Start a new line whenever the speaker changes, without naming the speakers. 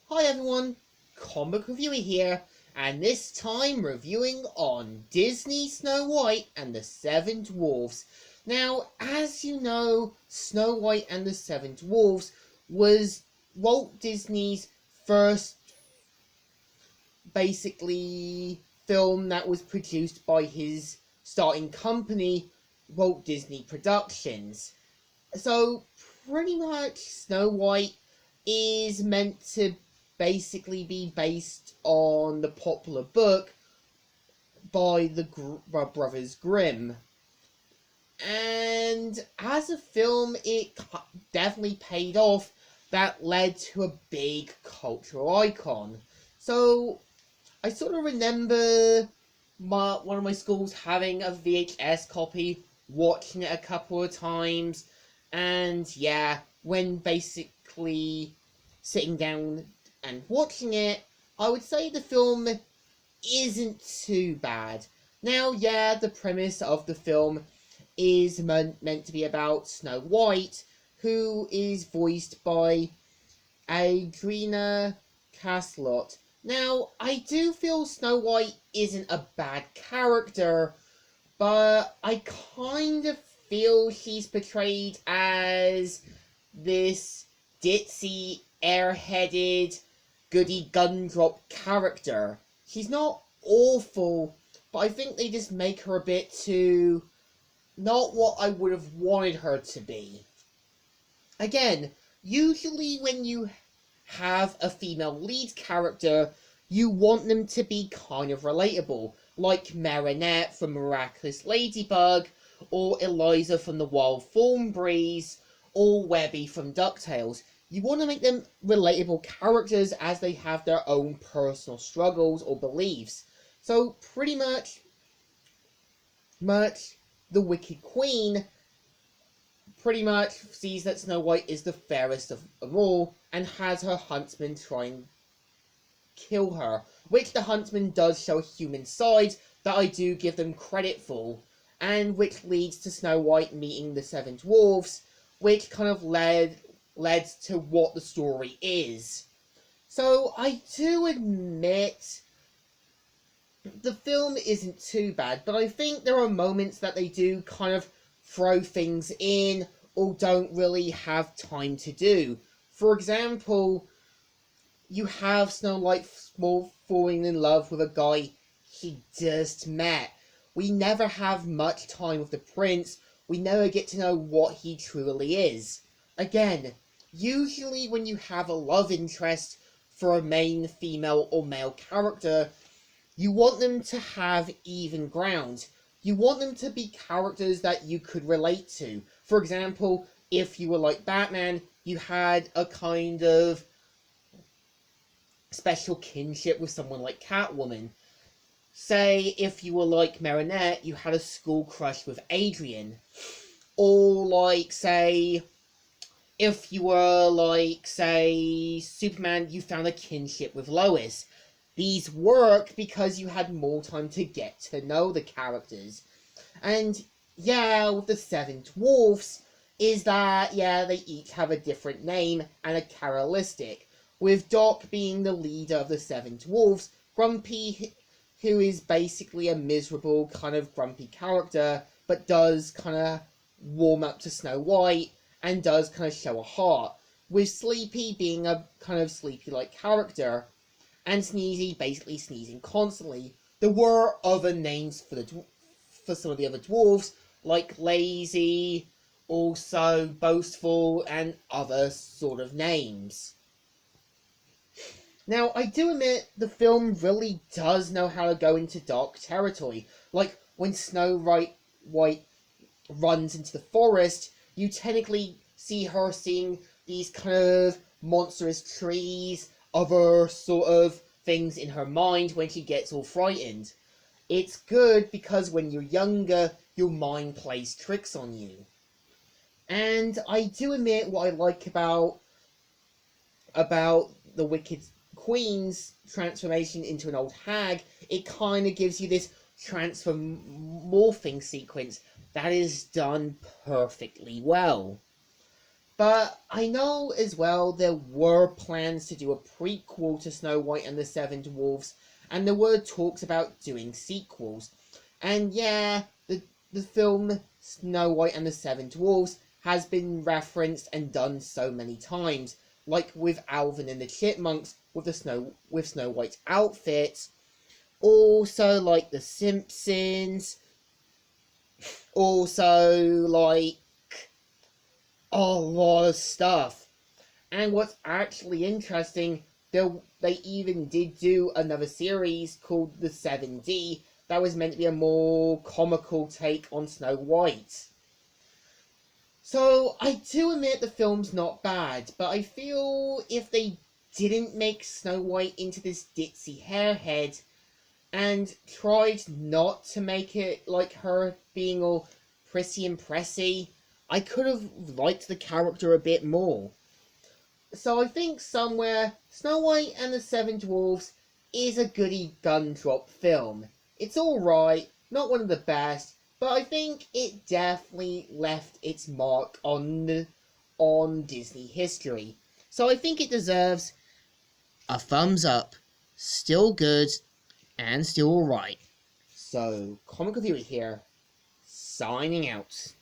Hi everyone, Comic Reviewer here, and this time reviewing on Disney Snow White and the Seven Dwarfs. Now, as you know, Snow White and the Seven Dwarfs was Walt Disney's first, basically, film that was produced by his starting company, Walt Disney Productions. So, pretty much, Snow White is meant to basically be based on the popular book by the Brothers Grimm. And as a film, it definitely paid off. That led to a big cultural icon. So, I sort of remember one of my schools having a VHS copy, watching it a couple of times, and yeah, when basically sitting down and watching it, I would say the film isn't too bad. Now, yeah, the premise of the film is meant to be about Snow White, who is voiced by Adrena Caslot. Now, I do feel Snow White isn't a bad character, but I kind of feel she's portrayed as this ditzy, airheaded, goody gumdrop character. She's not awful, but I think they just make her a bit too not what I would have wanted her to be. Again, usually when you have a female lead character, you want them to be kind of relatable, like Marinette from Miraculous Ladybug, or Eliza from The Wild Thornberrys, or Webby from DuckTales. You want to make them relatable characters as they have their own personal struggles or beliefs. So pretty much the Wicked Queen pretty much sees that Snow White is the fairest of them all and has her huntsman try and kill her, which the huntsman does show a human side that I do give them credit for, and which leads to Snow White meeting the Seven Dwarfs, which kind of led to what the story is. So I do admit the film isn't too bad, but I think there are moments that they do kind of throw things in or don't really have time to do. For example, you have Snow White falling in love with a guy he just met. We never have much time with the prince. We never get to know what he truly is. Again, usually when you have a love interest for a main female or male character, you want them to have even ground. You want them to be characters that you could relate to. For example, if you were like Batman, you had a kind of special kinship with someone like Catwoman. Say, if you were like Marinette, you had a school crush with Adrian. Or like, say, if you were like, say, Superman, you found a kinship with Lois. These work because you had more time to get to know the characters. And yeah, with the Seven Dwarfs, is that, yeah, they each have a different name and a characteristic. With Doc being the leader of the Seven Dwarfs, Grumpy, who is basically a miserable, kind of grumpy character, but does kind of warm up to Snow White, and does kind of show a heart. With Sleepy being a kind of sleepy-like character, and Sneezy basically sneezing constantly. There were other names for some of the other dwarves, like Lazy, also Boastful, and other sort of names. Now, I do admit the film really does know how to go into dark territory. Like, when Snow White runs into the forest, you technically see her seeing these kind of monstrous trees, other sort of things in her mind when she gets all frightened. It's good because when you're younger, your mind plays tricks on you. And I do admit what I like about the Wicked Queen's transformation into an old hag. It kind of gives you this morphing sequence that is done perfectly well. But I know as well there were plans to do a prequel to Snow White and the Seven Dwarfs, and there were talks about doing sequels. And yeah, the film Snow White and the Seven Dwarfs has been referenced and done so many times, like with Alvin and the Chipmunks with Snow White's outfit, also like The Simpsons, also like a lot of stuff. And what's actually interesting, they even did do another series called the 7D that was meant to be a more comical take on Snow White. So I do admit the film's not bad, but I feel if they didn't make Snow White into this ditzy hairhead and tried not to make it like her being all prissy and pressy, I could have liked the character a bit more. So I think somewhere Snow White and the Seven Dwarfs is a goody gumdrop film. It's alright, not one of the best, but I think it definitely left its mark on Disney history. So I think it deserves a thumbs up. Still good and still alright. So, Comic Reviewer here, signing out.